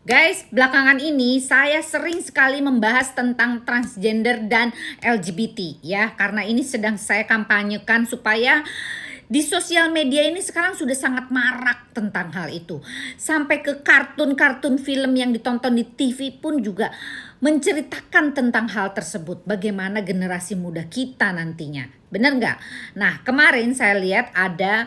Guys, belakangan ini saya sering sekali membahas tentang transgender dan LGBT ya, karena ini sedang saya kampanyekan supaya di sosial media ini sekarang sudah sangat marak tentang hal itu. Sampai ke kartun-kartun film yang ditonton di TV pun juga menceritakan tentang hal tersebut. Bagaimana generasi muda kita nantinya. Benar nggak? Nah, kemarin saya lihat ada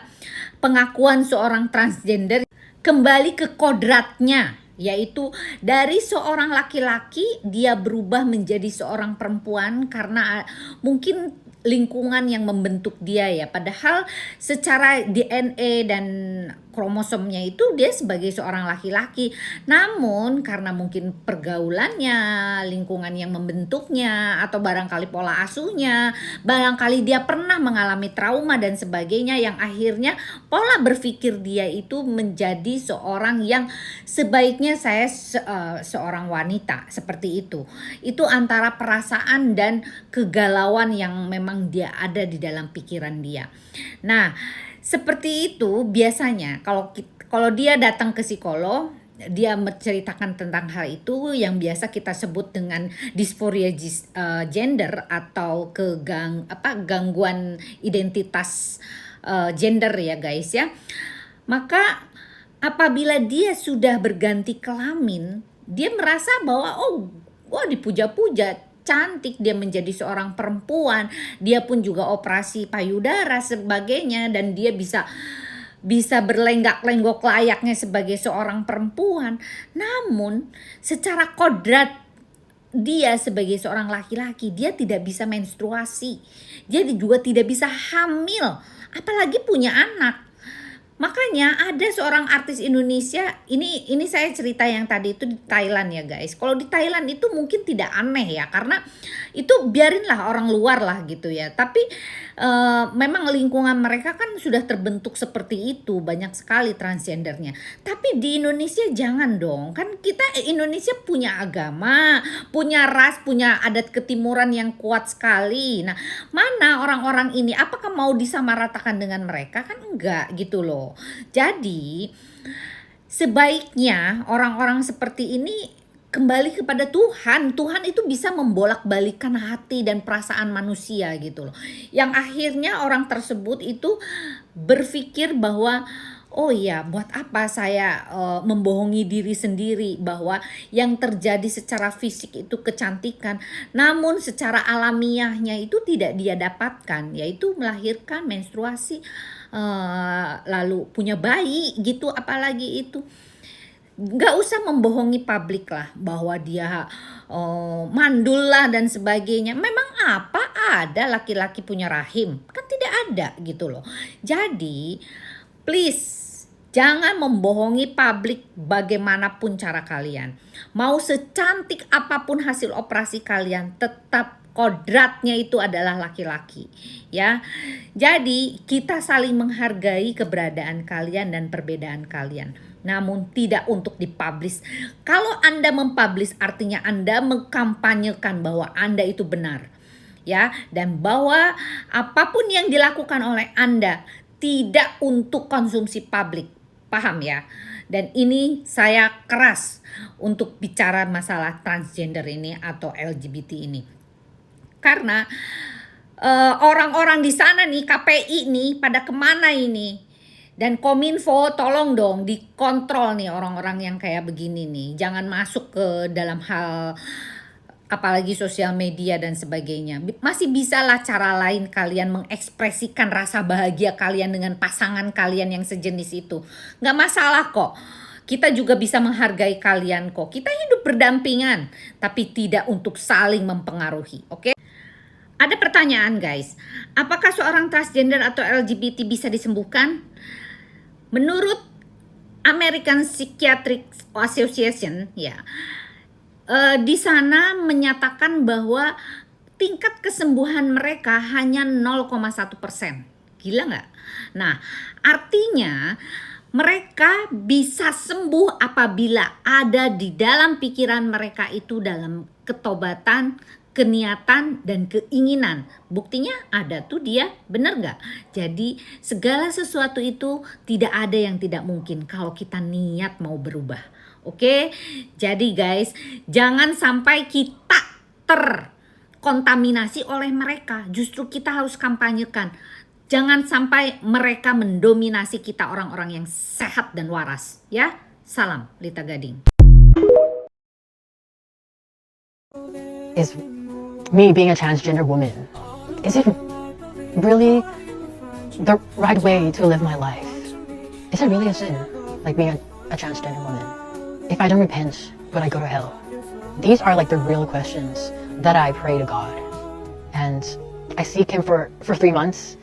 pengakuan seorang transgender kembali ke kodratnya, yaitu dari seorang laki-laki dia berubah menjadi seorang perempuan karena mungkin lingkungan yang membentuk dia ya, padahal secara DNA dan kromosomnya itu dia sebagai seorang laki-laki, namun karena mungkin pergaulannya, lingkungan yang membentuknya, atau barangkali pola asuhnya, barangkali dia pernah mengalami trauma dan sebagainya, yang akhirnya pola berpikir dia itu menjadi seorang yang sebaiknya saya seorang wanita seperti itu. Itu antara perasaan dan kegalauan yang memang dia ada di dalam pikiran dia. Nah, seperti itu biasanya kalau dia datang ke psikolog, dia menceritakan tentang hal itu yang biasa kita sebut dengan dysphoria gender atau gangguan identitas gender ya guys ya. Maka apabila dia sudah berganti kelamin, dia merasa bahwa dipuja-puja, cantik, dia menjadi seorang perempuan, dia pun juga operasi payudara sebagainya, dan dia bisa berlenggak-lenggok layaknya sebagai seorang perempuan. Namun secara kodrat dia sebagai seorang laki-laki, dia tidak bisa menstruasi, dia juga tidak bisa hamil, apalagi punya anak. Makanya ada seorang artis Indonesia, ini saya cerita yang tadi itu di Thailand ya guys. Kalau di Thailand itu mungkin tidak aneh ya, karena itu biarinlah orang luar lah gitu ya. Tapi memang lingkungan mereka kan sudah terbentuk seperti itu, banyak sekali transgendernya. Tapi di Indonesia jangan dong, kan kita Indonesia punya agama, punya ras, punya adat ketimuran yang kuat sekali. Nah, mana orang-orang ini, apakah mau disamaratakan dengan mereka? Kan enggak gitu loh. Jadi sebaiknya orang-orang seperti ini kembali kepada Tuhan. Tuhan itu bisa membolak-balikan hati dan perasaan manusia gitu loh. Yang akhirnya orang tersebut itu berpikir bahwa oh iya, buat apa saya membohongi diri sendiri bahwa yang terjadi secara fisik itu kecantikan, namun secara alamiahnya itu tidak dia dapatkan, yaitu melahirkan, menstruasi, lalu punya bayi gitu, apalagi itu. Nggak usah membohongi publik lah bahwa dia mandul lah dan sebagainya. Memang apa ada laki-laki punya rahim? Kan tidak ada gitu loh. Jadi please jangan membohongi publik bagaimanapun cara kalian. Mau secantik apapun hasil operasi kalian, tetap kodratnya itu adalah laki-laki ya. Jadi kita saling menghargai keberadaan kalian dan perbedaan kalian, namun tidak untuk dipublish. Kalau Anda mempublish artinya Anda mengkampanyekan bahwa Anda itu benar ya, dan bahwa apapun yang dilakukan oleh Anda tidak untuk konsumsi publik. Paham ya? Dan ini saya keras untuk bicara masalah transgender ini atau LGBT ini. Karena orang-orang di sana nih, KPI nih pada kemana ini? Dan Kominfo tolong dong dikontrol nih orang-orang yang kayak begini nih. Jangan masuk ke dalam hal apalagi sosial media dan sebagainya. Masih bisalah cara lain kalian mengekspresikan rasa bahagia kalian dengan pasangan kalian yang sejenis itu. Nggak masalah kok. Kita juga bisa menghargai kalian kok. Kita hidup berdampingan, tapi tidak untuk saling mempengaruhi, oke? Ada pertanyaan guys, apakah seorang transgender atau LGBT bisa disembuhkan? Menurut American Psychiatric Association ya, di sana menyatakan bahwa tingkat kesembuhan mereka hanya 0,1%. Gila nggak? Nah, artinya mereka bisa sembuh apabila ada di dalam pikiran mereka itu dalam ketobatan, keniatan, dan keinginan. Buktinya ada tuh dia, bener nggak? Jadi segala sesuatu itu tidak ada yang tidak mungkin kalau kita niat mau berubah. Oke, jadi guys, jangan sampai kita terkontaminasi oleh mereka. Justru kita harus kampanyekan. Jangan sampai mereka mendominasi kita, orang-orang yang sehat dan waras. Ya, salam Lita Gading. Is me being a transgender woman, is it really the right way to live my life? Is it really a sin, like being a transgender woman? If I don't repent, would I go to hell? These are like the real questions that I pray to God. And I seek Him for 3 months,